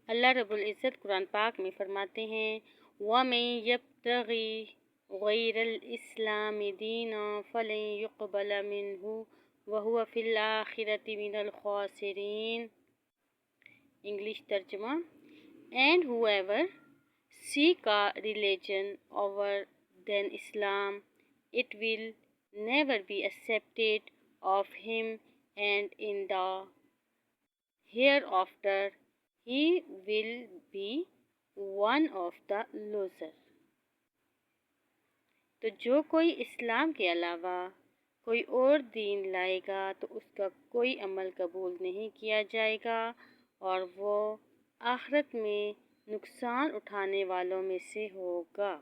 اللہ رب العزت قرآن پاک میں فرماتے ہیں وَمَن يَبْتَغِ غَيْرَ الْإِسْلَامِ دِينًا فَلَن يُقْبَلَ مِنْهُ وَهُوَ فِي الْآخِرَةِ مِنَ الْخَاسِرِينَ۔ انگلش ترجمہ: And whoever seek a religion other than Islam, it will never be accepted of him, and in the hereafter he will be one of the losers۔ تو جو کوئی اسلام کے علاوہ کوئی اور دین لائے گا تو اس کا کوئی عمل قبول نہیں کیا جائے گا اور وہ آخرت میں نقصان اٹھانے والوں میں سے ہوگا۔